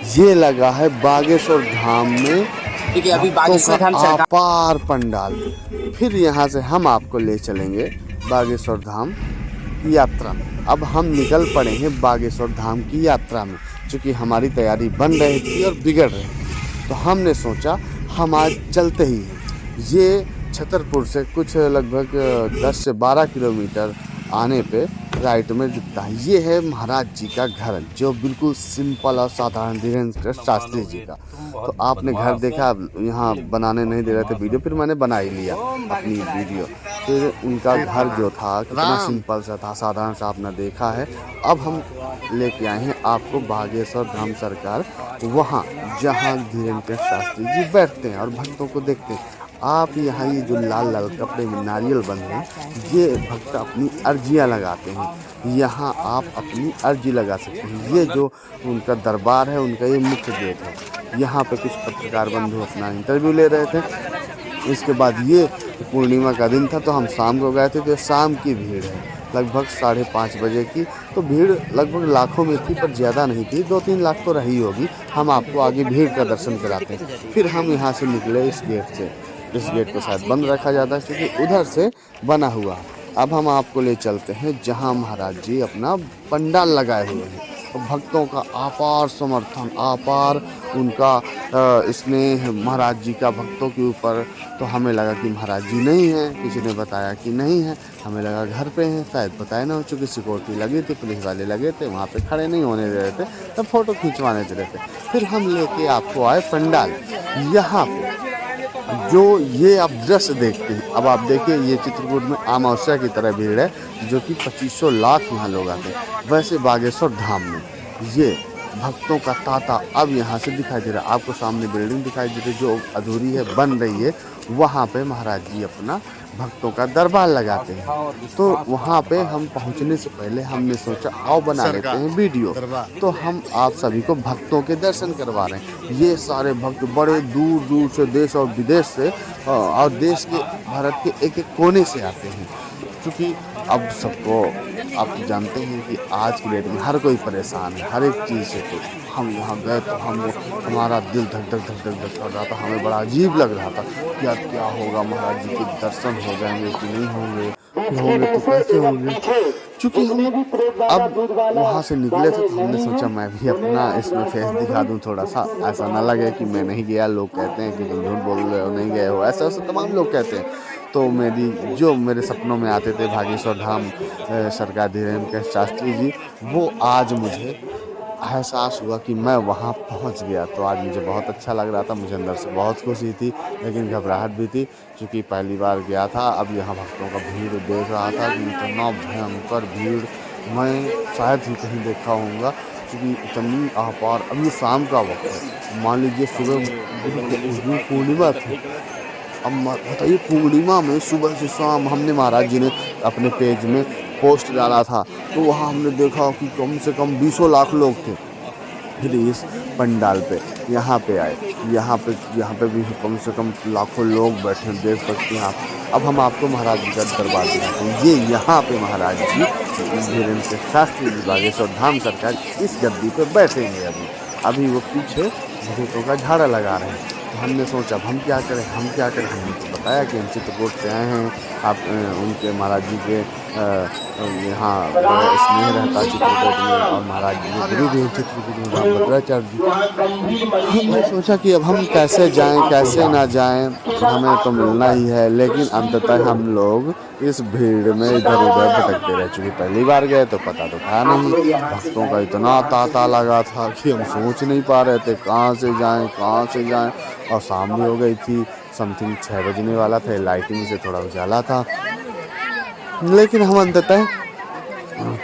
ये लगा है बागेश्वर धाम में ठीक है, अभी भक्तों बागेश्वर का धाम सरकार अपार पंडाल। फिर यहाँ से हम आपको ले चलेंगे बागेश्वर धाम की यात्रा में। अब हम निकल पड़े हैं बागेश्वर धाम की यात्रा में, क्योंकि हमारी तैयारी बन रही थी और बिगड़ रही थी। तो हमने सोचा हम आज चलते ही हैं। ये छतरपुर से कुछ लगभग 10 से 12 किलोमीटर आने पे राइट में दिखता है। ये है महाराज जी का घर, जो बिल्कुल सिंपल और साधारण धीरेन्द्र शास्त्री जी का। तो आपने घर देखा, यहाँ बनाने नहीं दे रहे थे वीडियो, फिर मैंने बना ही लिया अपनी वीडियो। फिर उनका घर जो था कितना सिंपल सा था, साधारण सा, आपने देखा है। अब हम लेके आए हैं आपको बागेश्वर धाम सरकार, वहाँ जहाँ धीरेन्द्र शास्त्री जी बैठते हैं और भक्तों को देखते हैं। आप यहाँ ये जो लाल लाल कपड़े में नारियल बंधे हैं, ये भक्त अपनी अर्जियाँ लगाते हैं। यहाँ आप अपनी अर्जी लगा सकते हैं। ये जो उनका दरबार है, उनका ये मुख्य गेट है। यहाँ पे कुछ पत्रकार बंधु अपना इंटरव्यू ले रहे थे। इसके बाद ये पूर्णिमा का दिन था, तो हम शाम को गए थे। तो शाम की भीड़ है लगभग 5:30 बजे की। तो भीड़ लगभग लाखों में थी, पर ज़्यादा नहीं थी, 2-3 लाख तो रही होगी। हम आपको आगे भीड़ का दर्शन कराते हैं। फिर हम यहाँ से निकले इस गेट से। इस गेट को शायद बंद रखा जाता है, क्योंकि उधर से बना हुआ। अब हम आपको ले चलते हैं जहाँ महाराज जी अपना पंडाल लगाए हुए हैं। तो भक्तों का अपार समर्थन, अपार उनका स्नेह महाराज जी का भक्तों के ऊपर। तो हमें लगा कि महाराज जी नहीं हैं, किसी ने बताया कि नहीं है, हमें लगा घर पे हैं, शायद बताया ना हो, चूँकि सिक्योरिटी लगी थी, पुलिस वाले लगे थे, वहाँ पे खड़े नहीं होने दे रहे थे, तब फ़ोटो खिंचवाने दे रहे थे। फिर हम लेके आपको आए पंडाल। यहाँ पे जो ये आप दृश्य देखते हैं, अब आप देखिए, ये चित्रकूट में अमावस्या की तरह भीड़ है, जो कि 2500 लाख यहाँ लोग आते हैं। वैसे बागेश्वर धाम में ये भक्तों का तांता अब यहाँ से दिखाई दे रहा है। आपको सामने बिल्डिंग दिखाई दे रही है जो अधूरी है, बन रही है। वहाँ पे महाराज जी अपना भक्तों का दरबार लगाते हैं। तो वहाँ पे हम पहुँचने से पहले हमने सोचा आओ बना लेते हैं वीडियो। तो हम आप सभी को भक्तों के दर्शन करवा रहे हैं। ये सारे भक्त बड़े दूर दूर से, देश और विदेश से, और देश के, भारत के एक एक कोने से आते हैं। क्योंकि अब सबको आप जानते हैं कि आज की डेट में हर कोई परेशान है हर एक चीज़ से। तो हम यहाँ गए तो हमारा दिल धक धक धक धक धक कर रहा था। हमें बड़ा अजीब लग रहा था कि यार क्या होगा, महाराज जी के दर्शन हो जाएंगे कि नहीं होंगे, होंगे तो कैसे होंगे। चूँकि हम अब वहाँ से निकले थे, तो हमने सोचा मैं भी अपना इसमें फेस दिखा दूँ थोड़ा सा, ऐसा ना लगे कि मैं नहीं गया। लोग कहते हैं कि तुम झूठ बोल रहे हो, नहीं गए हो, ऐसा ऐसा तमाम लोग कहते हैं। तो मेरे सपनों में आते थे बागेश्वर धाम सरकार धीरेन्द्र शास्त्री जी, वो आज मुझे एहसास हुआ कि मैं वहाँ पहुँच गया। तो आज मुझे बहुत अच्छा लग रहा था, मुझे अंदर से बहुत खुशी थी, लेकिन घबराहट भी थी, क्योंकि पहली बार गया था। अब यहाँ भक्तों का भीड़ देख रहा था कि इतना भयंकर भीड़ मैं शायद ही कहीं देखा होऊंगा, क्योंकि इतनी अपार। अब ये शाम का वक्त है, मान लीजिए सुबह पूर्णिमा थी। अब बताइए, पूर्णिमा में सुबह से शाम हमने, महाराज जी ने अपने पेज में पोस्ट डाला था, तो वहाँ हमने देखा कि कम से कम 20 लाख लोग थे। फिर इस पंडाल पे यहाँ पे आए, यहाँ पे भी कम से कम लाखों लोग बैठे, देख सकते हैं आप। अब हम आपको महाराज जी का दरबार दिखाते हैं। ये यहाँ पे महाराज जी धीरेन्द्र शास्त्री जी बागेश्वर धाम सरकार इस गद्दी पे बैठेंगे। अभी वो पीछे भूतों का झाड़ा लगा रहे हैं। तो हमने सोचा अब हम क्या करें। हमने तो बताया कि हम चित्रकूट से आए हैं, आप उनके महाराज जी के यहाँ बड़ा स्नेह रहता चित्रकूट में, और महाराज जी के गुरु भी हैं चित्रकूट में, रामभद्राचार्य जी। हमने सोचा कि अब हम कैसे जाएं, कैसे ना जाएं, हमें तो मिलना ही है। लेकिन अंततः हम लोग इस भीड़ में इधर उधर भटकते रह चुके। पहली बार गए तो पता तो था नहीं, भक्तों का इतना तांता लगा था कि हम सोच नहीं पा रहे थे कहाँ से जाएं। और शाम भी हो गई थी, समथिंग 6 बजने वाला था, लाइटिंग से थोड़ा उजाला था। लेकिन हम अंततः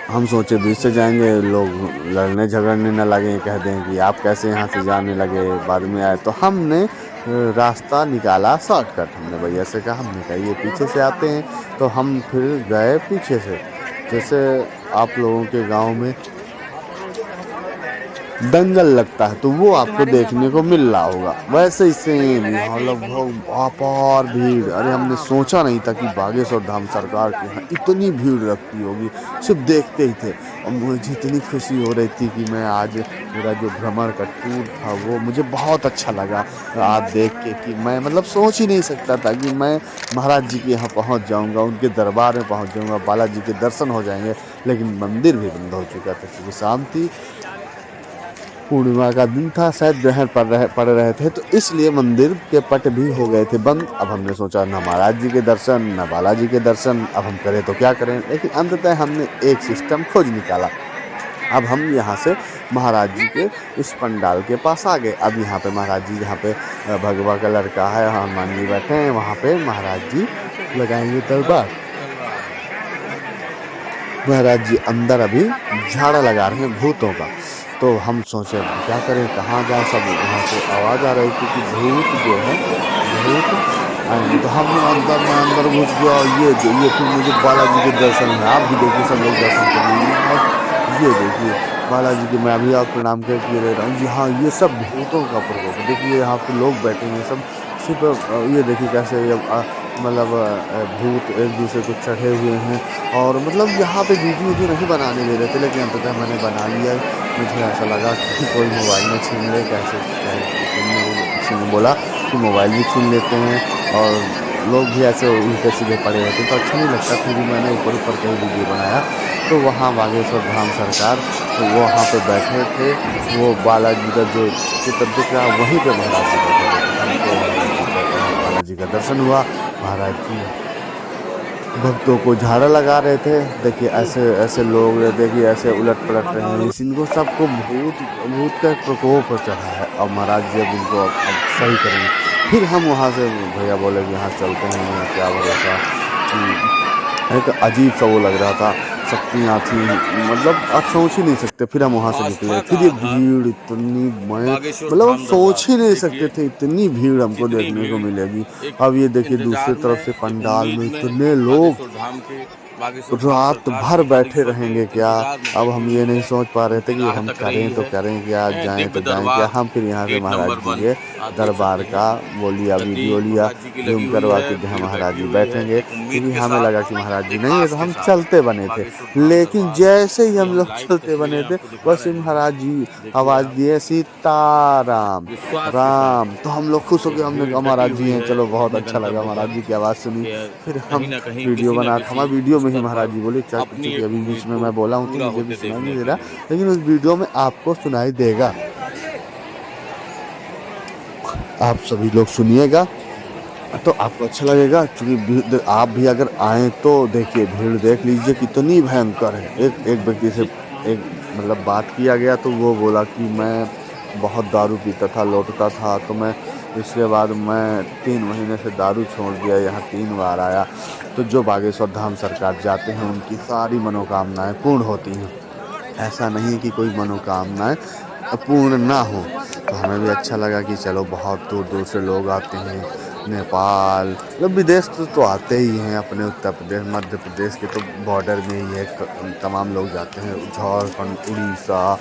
हम सोचे बीच से जाएंगे, लोग लड़ने झगड़ने न लगे, कह दें कि आप कैसे यहाँ से जाने लगे, बाद में आए। तो हमने रास्ता निकाला शॉर्टकट। हमने भैया से कहा, हमने कहा ये पीछे से आते हैं, तो हम फिर गए पीछे से। जैसे आप लोगों के गांव में दंगल लगता है, तो वो आपको देखने को मिल रहा होगा। वैसे ही सेम यहाँ लगभग अपार भीड़। अरे हमने सोचा नहीं था कि बागेश्वर धाम सरकार के यहाँ इतनी भीड़ लगती होगी, सिर्फ देखते ही थे। और मुझे इतनी खुशी हो रही थी कि मैं आज मेरा जो भ्रमण का टूर था वो मुझे बहुत अच्छा लगा आज देख के, कि मैं मतलब सोच ही नहीं सकता था कि मैं महाराज जी के यहाँ पहुँच जाऊँगा, उनके दरबार में पहुँच जाऊँगा, बालाजी के दर्शन हो जाएंगे। लेकिन मंदिर भी बंद हो चुका था क्योंकि शाम थी, पूर्णिमा का दिन था, शायद ग्रहण पड़ रहे थे, तो इसलिए मंदिर के पट भी हो गए थे बंद। अब हमने सोचा न महाराज जी के दर्शन न बालाजी के दर्शन, अब हम करें तो क्या करें। लेकिन अंततः हमने एक सिस्टम खोज निकाला। अब हम यहाँ से महाराज जी के इस पंडाल के पास आ गए। अब यहाँ पे महाराज जी, जहाँ पे भगवा का लड़का है, हनुमान जी बैठे हैं, वहाँ पे महाराज जी लगाएंगे दरबार। महाराज जी अंदर अभी झाड़ा लगा रहे हैं भूतों का। तो हम सोचे क्या करें, कहाँ जाए। सब वहाँ से आवाज़ आ रही थी कि भूत जो है, भूत आएंगे। तो हम अंदर घुस गया। ये फिर मुझे बालाजी के दर्शन है। आप भी देखिए, सब लोग दर्शन करिए। ये देखिए बालाजी के, मैं अभी आप प्रणाम करके ले रहा हूँ। हाँ, ये सब भूतों का प्रकोप। देखिए यहाँ पे लोग बैठे हैं सब सिर्फ, ये देखिए कैसे मतलब भूत एक दूसरे को चढ़े हुए हैं। और मतलब यहाँ पे वीडियो नहीं बनाने दे रहे थे, लेकिन अंततः मैंने बना लिया। मुझे ऐसा लगा कि कोई मोबाइल में छीन ले, कैसे किसी ने बोला कि मोबाइल भी छीन लेते हैं, और लोग भी ऐसे उल्टे सीधे पड़े रहते, तो अच्छा नहीं लगता। फिर भी मैंने ऊपर कहीं वीडियो बनाया। तो वहाँ बागेश्वर धाम सरकार, तो वो वहाँ पे बैठे थे। वो बालाजी का जो चित्र दिख रहा है, वहीं पे महाराज जी बैठे थे। हमको बालाजी का दर्शन हुआ। महाराज जी भक्तों को झाड़ा लगा रहे थे। देखिए ऐसे लोग, देखिए ऐसे उलट पलट रहे हैं। इनको सबको भूत का प्रकोप चढ़ा है। और महाराज जी अब इनको अब सही करेंगे। फिर हम वहाँ से भैया बोले कि यहाँ चलते हैं, क्या भरोसा। एक अजीब सा वो लग रहा था, शक्तियाँ थी, मतलब आप सोच ही नहीं सकते। फिर हम वहाँ से निकले। फिर ये भीड़ इतनी, मैं मतलब आप सोच ही नहीं सकते थे इतनी भीड़ हमको देखने को मिलेगी। अब ये देखिए दूसरी तरफ से पंडाल में इतने लोग रात भर बैठे रहेंगे क्या। अब हम ये नहीं सोच पा रहे थे कि हम करें तो करें क्या, जाएं तो जाएं क्या। हम फिर यहाँ से महाराज जी के दरबार का वो लिया, वीडियो लिया, जूम करवा के जहाँ महाराज जी बैठेंगे। क्योंकि हमें लगा कि महाराज जी नहीं है, तो हम चलते बने थे। लेकिन जैसे ही हम लोग चलते बने थे, बस महाराज जी आवाज़ दिए सीताराम राम। तो हम लोग खुश हो गए। हमने कहा महाराज जी हैं, चलो बहुत अच्छा लगा महाराज जी की आवाज़ सुनी। फिर हम वीडियो बना, हमारे वीडियो में ही महाराज जी बोले, चूँकि अभी बीच में मैं बोला हूँ तो मुझे भी सुनाई नहीं दे रहा, लेकिन उस वीडियो में आपको सुनाई देगा। आप सभी लोग सुनिएगा तो आपको अच्छा लगेगा। क्योंकि आप भी अगर आएँ तो देखिए, भीड़ देख लीजिए कितनी भयंकर है। एक व्यक्ति से एक मतलब बात किया गया, तो वो बोला कि मैं बहुत दारू पीता था, लौटता था, तो मैं इसके बाद मैं 3 महीने से दारू छोड़ दिया, यहाँ 3 बार आया। तो जो बागेश्वर धाम सरकार जाते हैं उनकी सारी मनोकामनाएं पूर्ण होती हैं। ऐसा नहीं है कि कोई मनोकामनाएं पूर्ण ना हो। तो हमें भी अच्छा लगा कि चलो बहुत दूर दूर से लोग आते हैं। नेपाल मतलब विदेश तो आते ही हैं। अपने उत्तर प्रदेश मध्य प्रदेश के तो बॉर्डर में ही है, तमाम लोग जाते हैं। झारखंड, उड़ीसा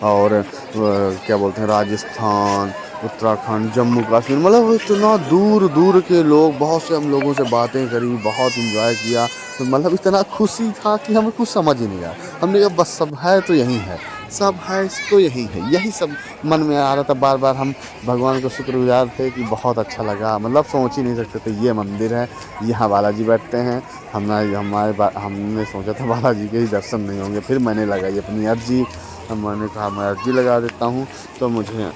और क्या बोलते हैं, राजस्थान, उत्तराखंड, जम्मू कश्मीर, मतलब इतना दूर दूर के लोग। बहुत से हम लोगों से बातें करी, बहुत इंजॉय किया। तो मतलब इतना खुशी था कि हमें कुछ समझ ही नहीं आया। हमने कहा बस सब है तो यही है, सब है तो यही है, यही सब मन में आ रहा था। बार बार हम भगवान को शुक्रगुजार थे कि बहुत अच्छा लगा। मतलब सोच ही नहीं सकते थे ये मंदिर है, यहाँ बालाजी बैठते हैं। हमने सोचा था बालाजी के ही दर्शन नहीं होंगे। फिर मैंने लगाई अपनी अर्जी। मैंने कहा मैं अर्जी लगा देता हूँ, तो मुझे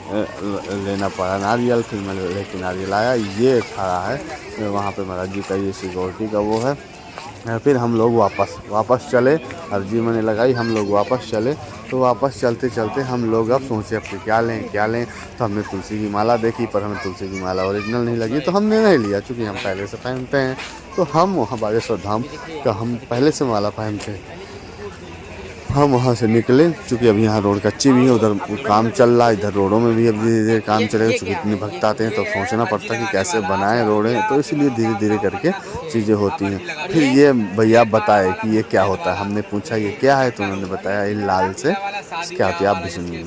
लेना पड़ा नारियल। फिर मैं लेके नारियल आया। ये खड़ा है वहाँ पे महाराज जी का, ये सिक्योरिटी का वो है। फिर हम लोग वापस चले। अर्जी मैंने लगाई, हम लोग वापस चले। तो वापस चलते चलते हम लोग अब सोचे अब क्या लें। तो हमने तुलसी की माला देखी, पर हमें तुलसी की माला ओरिजिनल नहीं लगी, तो हमने नहीं लिया। चूँकि हम पहले से पहनते हैं, तो हम वहाँ बागेश्वर धाम का हम पहले से माला पहनते हैं। हम वहाँ से निकले, चूँकि अब यहाँ रोड कच्ची भी है, उधर काम चल रहा है, इधर रोडों में भी अब धीरे धीरे काम चलेगा। चूँकि इतने भक्त आते हैं तो सोचना पड़ता है कि कैसे बनाएं रोडें, तो इसलिए धीरे धीरे करके चीज़ें होती हैं। फिर ये भैया बताए कि ये क्या होता है, हमने पूछा ये क्या है, तो उन्होंने बताया ये लाल से क्या होती है, आप भी सुनिए।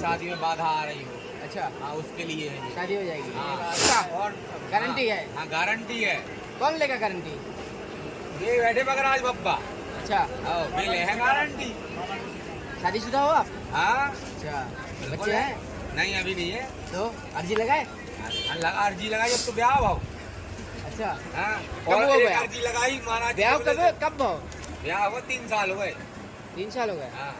अच्छा, हाँ, उसके लिए शादी हो जाएगी। अच्छा, और गारंटी है? हाँ, गारंटी है। कौन लेगा गारंटी? ये बैठे बगराज बप्पा। अच्छा, बिल है गारंटी। शादीशुदा हो आप? हाँ। अच्छा, बच्चे हैं? नहीं, अभी नहीं है। तो अर्जी लगाए? अर्जी लगाई, अब तो ब्याह भाव। अच्छा, हाँ, कब हो गया? अर्जी लगाई, माना ब्याह कब हो? ब्याह हुआ 3 साल हो गए। 3 साल हो गए? हाँ।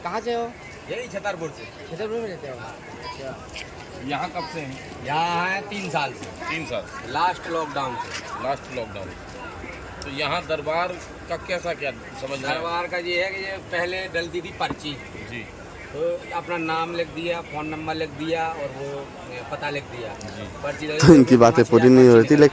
कहाँ से हो? यही छतरपुर से। छतरपुर में रहते हो? अच्छा। यहाँ कब से हैं? यहाँ है 3 साल से। 3 साल लास्ट लॉकडाउन से। Last lockdown. तो यहाँ दरबार का कैसा क्या समझ रहे हैं? दरबार का ये है कि ये पहले डलती थी पर्ची जी तो अपना नाम लिख दिया, फ़ोन नंबर लिख दिया और वो पता लिख दिया। जी। पर्ची तो इनकी बातें पूरी नहीं हो रही थी, लेकिन